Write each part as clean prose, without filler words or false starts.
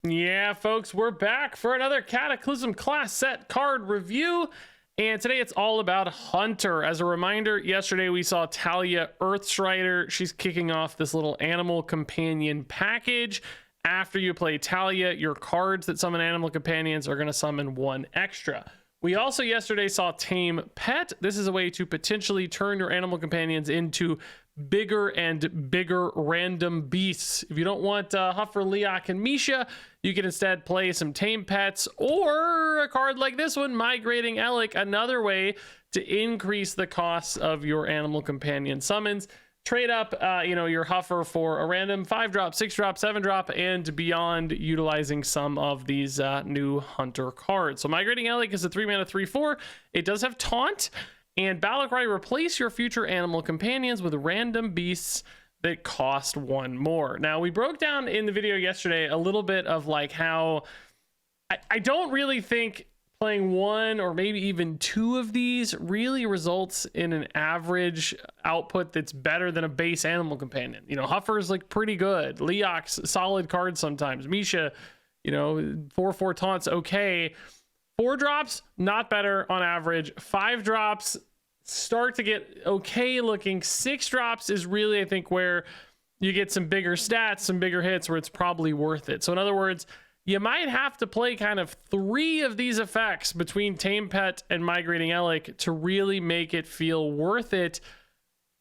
Yeah, folks, we're back for another Cataclysm Class Set card review. And today it's all about Hunter. As a reminder, yesterday we saw Talia Earthstrider. She's kicking off this little animal companion package. After you play Talia, your cards that summon animal companions are going to summon one extra. We also yesterday saw Tame Pet. This is a way to potentially turn your animal companions into bigger and bigger random beasts. If you don't want Huffer, Leok, and Misha, you can instead play some Tame Pets or a card like this one, Migrating Elec, another way to increase the costs of your animal companion summons. Trade up your Huffer for a random 5-drop, 6-drop, 7-drop, and beyond, utilizing some of these new Hunter cards. So Migrating Elec is a 3-mana 3/4. It does have Taunt. And Balakrai, replace your future animal companions with random beasts that cost one more. Now, we broke down in the video yesterday a little bit of like how I don't really think playing one or maybe even two of these really results in an average output that's better than a base animal companion. You know, Huffer's like pretty good. Leok's solid card sometimes. Misha, 4/4 taunts, okay. 4 drops, not better on average. 5 drops start to get okay looking. 6 drops is really, I think, where you get some bigger stats, some bigger hits, where it's probably worth it. So in other words, you might have to play kind of 3 of these effects between Tame Pet and Migrating Elec to really make it feel worth it.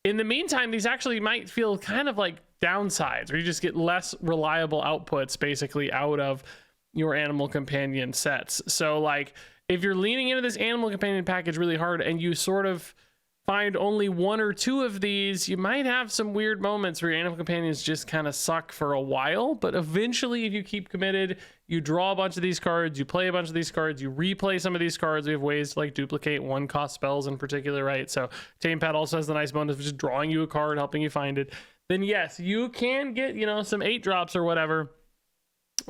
In the meantime, these actually might feel kind of like downsides, where you just get less reliable outputs basically out of your animal companion sets. So like if you're leaning into this animal companion package really hard and you sort of find only 1 or 2 of these, you might have some weird moments where your animal companions just kind of suck for a while. But eventually, if you keep committed, you draw a bunch of these cards, you play a bunch of these cards, you replay some of these cards. We have ways to like duplicate 1-cost spells in particular, right? So Tame Pet also has the nice bonus of just drawing you a card, helping you find it. Then yes, you can get, some 8 drops or whatever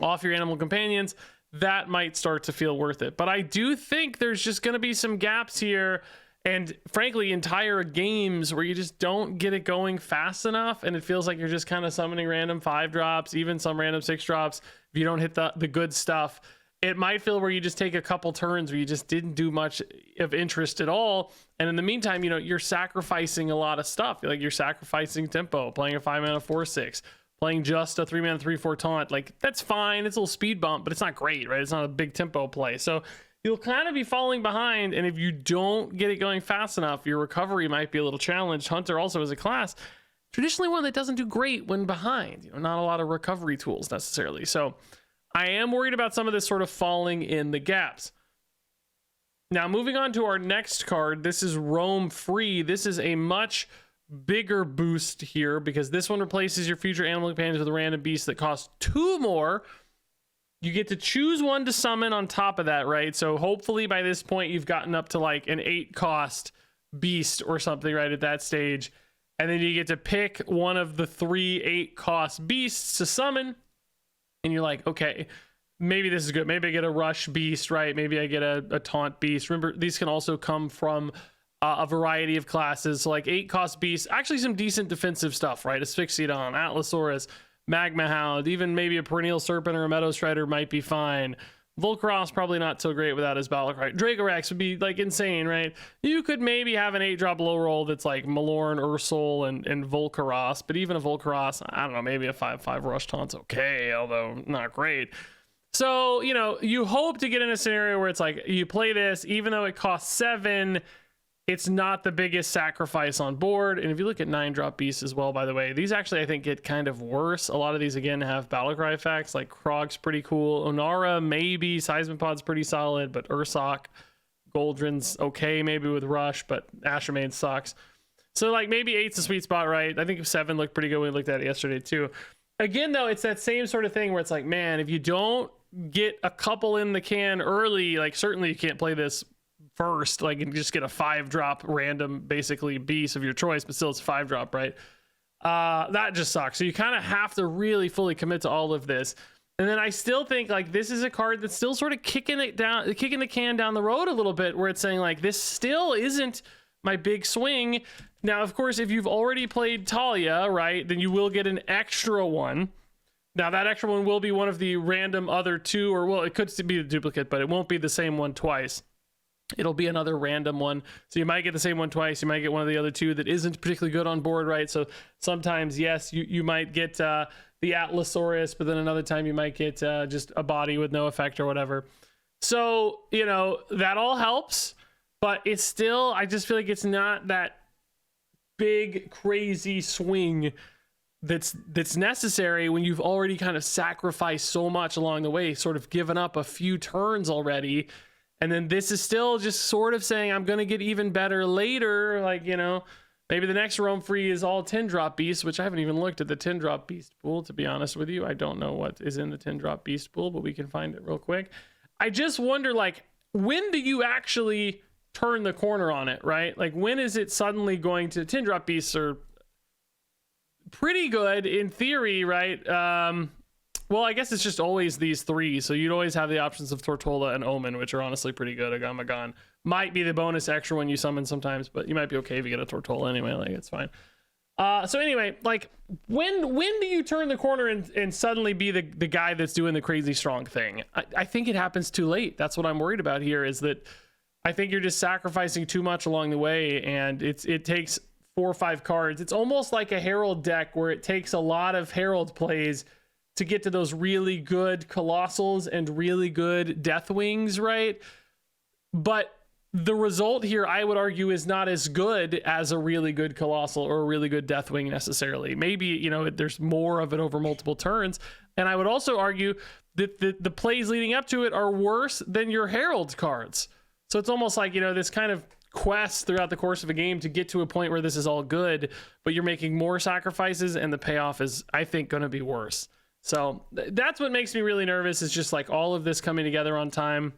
off your animal companions. That might start to feel worth it. But I do think there's just going to be some gaps here, and frankly entire games where you just don't get it going fast enough, and it feels like you're just kind of summoning random 5 drops, even some random 6 drops. If you don't hit the good stuff, it might feel where you just take a couple turns where you just didn't do much of interest at all, and in the meantime, you're sacrificing a lot of stuff. Like you're sacrificing tempo, playing a 5-mana 4/6, playing just a 3-mana 3/4 taunt. Like that's fine, it's a little speed bump, but it's not great, right? It's not a big tempo play, so you'll kind of be falling behind. And if you don't get it going fast enough, your recovery might be a little challenged. Hunter also as a class, traditionally one that doesn't do great when behind. Not a lot of recovery tools necessarily. So I am worried about some of this sort of falling in the gaps. Now moving on to our next card, this is Roam Free. This is a much bigger boost here because this one replaces your future animal companions with a random beast that costs 2 more. You get to choose one to summon on top of that, right? So hopefully by this point you've gotten up to like an 8-cost beast or something, right, at that stage. And then you get to pick one of the 3 8-cost beasts to summon. And you're like, okay, maybe this is good. Maybe I get a rush beast, right? Maybe I get a taunt beast. Remember, these can also come from a variety of classes. So like 8-cost beasts, actually some decent defensive stuff, right? Asphyxiodon, Atlasaurus, Magma Hound, even maybe a Perennial Serpent or a Meadow Strider might be fine. Volcaros probably not so great without his Balakrai. Dracorax would be like insane, right? You could maybe have an 8-drop low roll that's like Malorn, Ursul, and Volcaros, but even a Volcaros, I don't know, maybe a 5/5 rush taunt's okay, although not great. So, you hope to get in a scenario where it's like you play this, even though it costs 7, it's not the biggest sacrifice on board. And if you look at 9-drop beasts as well, by the way, these actually I think get kind of worse. A lot of these again have Balakrai effects, like Krog's pretty cool, Onara maybe, Seismopod's pretty solid, but Ursoc, Goldrin's okay maybe with Rush, but Ashermain sucks. So like maybe 8's the sweet spot, right? I think 7 looked pretty good when we looked at it yesterday too. Again though, it's that same sort of thing where it's like, man, if you don't get a couple in the can early, like certainly you can't play this first, like, and just get a 5-drop random basically beast of your choice, but still it's a 5-drop, right? That just sucks. So you kind of have to really fully commit to all of this. And then I still think like this is a card that's still sort of kicking the can down the road a little bit, where it's saying like this still isn't my big swing. Now of course if you've already played Talia, right, then you will get an extra one Now that extra one will be one of the random other two, or well, it could be the duplicate, but it won't be the same one twice. It'll be another random one. So you might get the same one twice. You might get one of the other two that isn't particularly good on board, right? So sometimes, yes, you might get the Atlasaurus, but then another time you might get just a body with no effect or whatever. So, you know, that all helps, but it's still, I just feel like it's not that big, crazy swing that's necessary when you've already kind of sacrificed so much along the way, sort of given up a few turns already. And then this is still just sort of saying, I'm going to get even better later. Like, you know, maybe the next roam free is all 10 drop beasts, which I haven't even looked at the 10 drop beast pool, to be honest with you. I don't know what is in the 10 drop beast pool, but we can find it real quick. I just wonder, like, when do you actually turn the corner on it, right? Like, when is it suddenly going to 10 drop beasts are pretty good in theory, right? Well, I guess it's just always these three, so you'd always have the options of Tortolla and Omen, which are honestly pretty good. Agamagon might be the bonus extra one you summon sometimes, but you might be okay if you get a Tortolla anyway. Like, it's fine. So anyway, like, when do you turn the corner and suddenly be the guy that's doing the crazy strong thing? I think it happens too late. That's what I'm worried about here, is that I think you're just sacrificing too much along the way, and it takes 4 or 5 cards. It's almost like a Herald deck where it takes a lot of Herald plays to get to those really good Colossals and really good Deathwings, right? But the result here, I would argue, is not as good as a really good Colossal or a really good Deathwing necessarily. Maybe, you know, there's more of it over multiple turns. And I would also argue that the plays leading up to it are worse than your Herald cards. So it's almost like, you know, this kind of quest throughout the course of a game to get to a point where this is all good, but you're making more sacrifices and the payoff is, I think, going to be worse. So that's what makes me really nervous, is just like all of this coming together on time.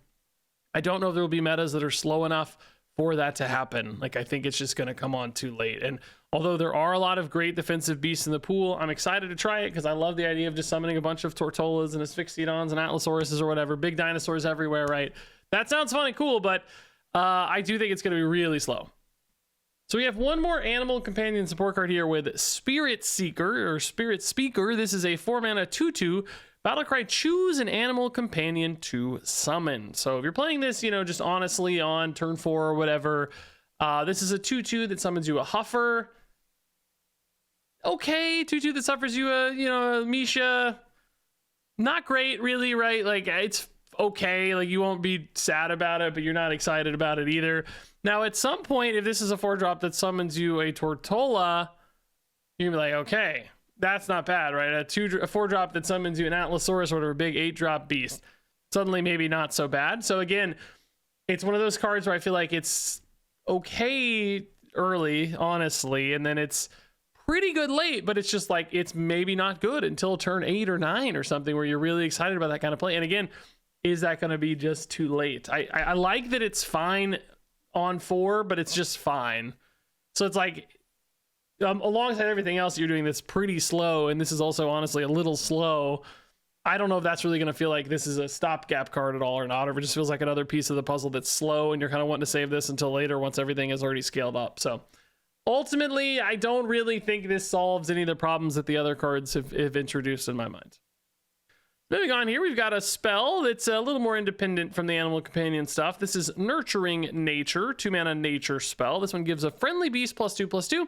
I don't know if there will be metas that are slow enough for that to happen. Like, I think it's just going to come on too late. And although there are a lot of great defensive beasts in the pool, I'm excited to try it because I love the idea of just summoning a bunch of Tortollas and Asphyxiodons and Atlasauruses or whatever, big dinosaurs everywhere, right? That sounds fun and cool, but I do think it's going to be really slow. So we have one more animal companion support card here with Spirit Seeker or Spirit Speaker. This is a 4-mana 2/2 battlecry. Choose an animal companion to summon. So if you're playing this, you know, just honestly on turn 4 or whatever, this is a 2/2 that summons you a Huffer. Okay, 2/2 that suffers you a, you know, a Misha. Not great, really, right? Like, it's okay, like, you won't be sad about it, but you're not excited about it either. Now, at some point, if this is a 4-drop that summons you a Tortolla, you're gonna be like, okay, that's not bad, right? A 4-drop that summons you an Atlasaurus or a big 8-drop beast, suddenly maybe not so bad. So again, it's one of those cards where I feel like it's okay early, honestly, and then it's pretty good late, but it's just like, it's maybe not good until turn 8 or 9 or something where you're really excited about that kind of play. And again, is that going to be just too late? I like that it's fine on 4, but it's just fine. So it's like, alongside everything else you're doing that's pretty slow, and this is also honestly a little slow, I don't know if that's really going to feel like this is a stopgap card at all or not, or if it just feels like another piece of the puzzle that's slow and you're kind of wanting to save this until later once everything is already scaled up. So ultimately, I don't really think this solves any of the problems that the other cards have introduced in my mind. Moving on here, we've got a spell that's a little more independent from the animal companion stuff. This is Nurturing Nature, 2-mana nature spell. This one gives a friendly beast +2/+2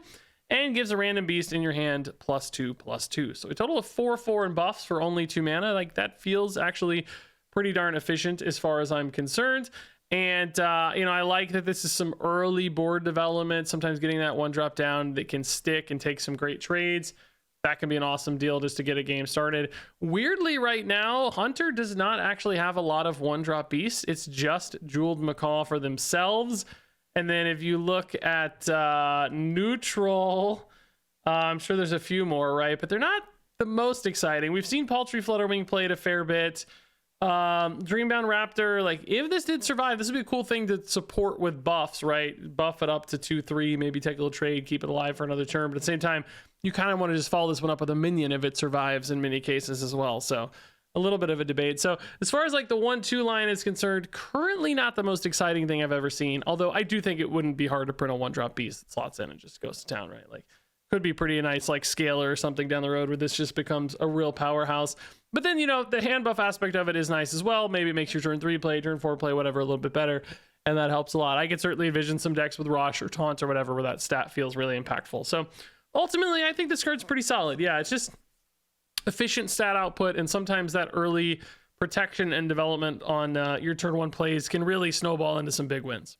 and gives a random beast in your hand +2/+2. So a total of 4/4 in buffs for only 2 mana. Like, that feels actually pretty darn efficient as far as I'm concerned. And, you know, I like that this is some early board development, sometimes getting that 1-drop down that can stick and take some great trades. That can be an awesome deal just to get a game started. Weirdly, right now, Hunter does not actually have a lot of 1-drop beasts. It's just Jeweled Macaw for themselves. And then if you look at neutral, I'm sure there's a few more, right? But they're not the most exciting. We've seen Paltry Flutterwing played a fair bit. Dreambound Raptor, like, if this did survive, this would be a cool thing to support with buffs, right? Buff it up to 2/3, maybe take a little trade, keep it alive for another turn. But at the same time, you kind of want to just follow this one up with a minion if it survives in many cases as well. So a little bit of a debate. So as far as like the 1/2 line is concerned, currently not the most exciting thing I've ever seen. Although I do think it wouldn't be hard to print a 1-drop beast that slots in and just goes to town, right? Like, could be pretty nice, like scaler or something down the road where this just becomes a real powerhouse. But then, you know, the hand buff aspect of it is nice as well. Maybe it makes your turn 3 play, turn 4 play, whatever, a little bit better. And that helps a lot. I could certainly envision some decks with Rosh or Taunt or whatever where that stat feels really impactful. So ultimately, I think this card's pretty solid. Yeah, it's just efficient stat output, and sometimes that early protection and development on your turn 1 plays can really snowball into some big wins.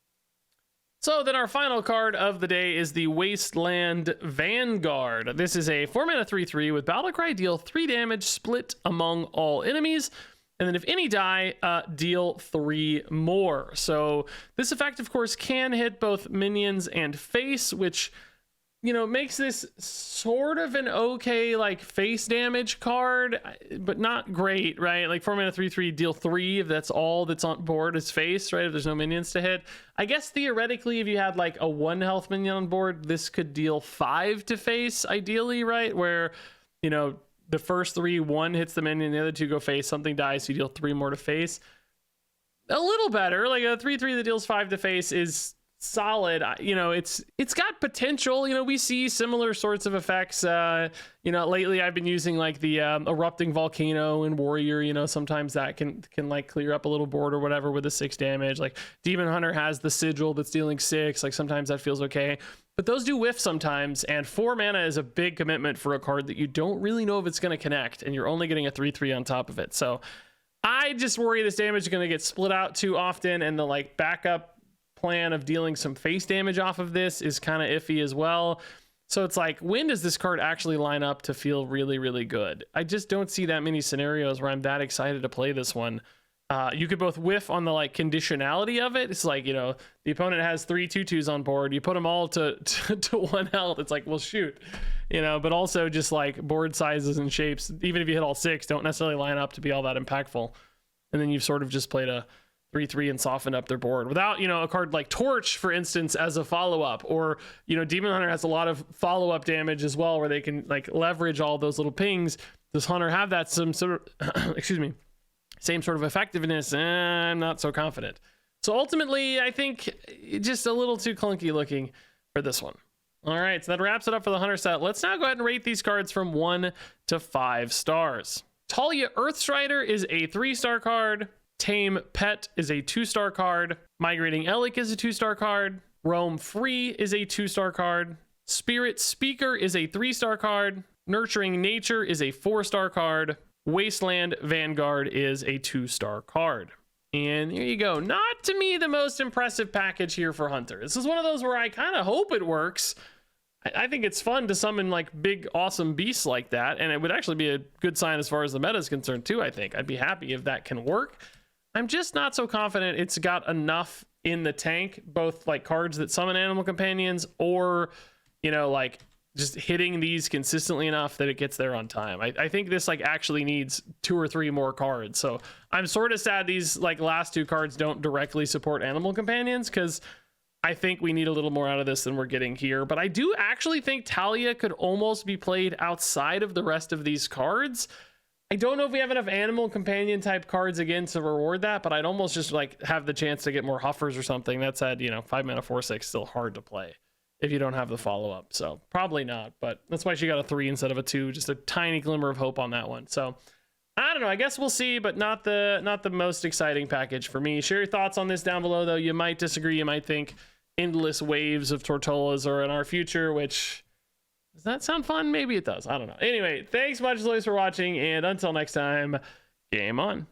So then our final card of the day is the Wasteland Vanguard. This is a 4-mana 3/3 with Battlecry, deal 3 damage split among all enemies. And then if any die, deal 3 more. So this effect, of course, can hit both minions and face, which, you know, makes this sort of an okay, like, face damage card, but not great, right? Like 4-mana 3/3, deal 3 if that's all that's on board is face, right? If there's no minions to hit. I guess theoretically, if you had like a 1 health minion on board, this could deal 5 to face, ideally, right? Where, you know, the first 3, 1 hits the minion, the other 2 go face, something dies, so you deal 3 more to face. A little better, like a 3/3 that deals 5 to face is solid. You know, it's got potential. You know, we see similar sorts of effects. You know, lately I've been using like the erupting volcano in Warrior. You know, sometimes that can like clear up a little board or whatever with a 6 damage. Like Demon Hunter has the sigil that's dealing 6. Like sometimes that feels okay, but those do whiff sometimes. And 4 mana is a big commitment for a card that you don't really know if it's going to connect, and you're only getting a 3/3 on top of it. So I just worry this damage is going to get split out too often, and the like backup plan of dealing some face damage off of this is kind of iffy as well. So it's like, when does this card actually line up to feel really, really good? I just don't see that many scenarios where I'm that excited to play this one. You could both whiff on the like conditionality of it. It's like, you know, the opponent has 3 2/2s on board, you put them all to 1 health. It's like, well, shoot, you know, but also just like board sizes and shapes, even if you hit all 6, don't necessarily line up to be all that impactful. And then you've sort of just played a 3/3 and softened up their board without, you know, a card like Torch, for instance, as a follow-up. Or, you know, Demon Hunter has a lot of follow-up damage as well, where they can like leverage all those little pings. Does Hunter have that some sort of excuse me, same sort of effectiveness? I'm not so confident. So ultimately, I think just a little too clunky looking for this one. All right, so that wraps it up for the Hunter set. Let's now go ahead and rate these cards from 1 to 5 stars. Talia Earthstrider is a 3-star card. Tame Pet is a 2-star card. Migrating Elk is a 2-star card. Roam Free is a 2-star card. Spirit Speaker is a 3-star card. Nurturing Nature is a 4-star card. Wasteland Vanguard is a 2-star card. And here you go. Not to me the most impressive package here for Hunter. This is one of those where I kind of hope it works. I think it's fun to summon like big awesome beasts like that, and it would actually be a good sign as far as the meta is concerned too. I think I'd be happy if that can work. I'm just not so confident it's got enough in the tank, both like cards that summon animal companions or, you know, like just hitting these consistently enough that it gets there on time. I think this like actually needs 2 or 3 more cards. So I'm sort of sad these like last 2 cards don't directly support animal companions, because I think we need a little more out of this than we're getting here. But I do actually think Talia could almost be played outside of the rest of these cards. I don't know if we have enough animal companion type cards again to reward that, but I'd almost just like have the chance to get more Huffers or something. That said, you know, 5 mana 4/6 still hard to play if you don't have the follow-up. So probably not, but that's why she got a 3 instead of a 2. Just a tiny glimmer of hope on that one. So I don't know, I guess we'll see, but not the most exciting package for me. Share your thoughts on this down below, though. You might disagree. You might think endless waves of Tortollas are in our future, which, does that sound fun? Maybe it does. I don't know. Anyway, thanks much as always for watching, and until next time, game on.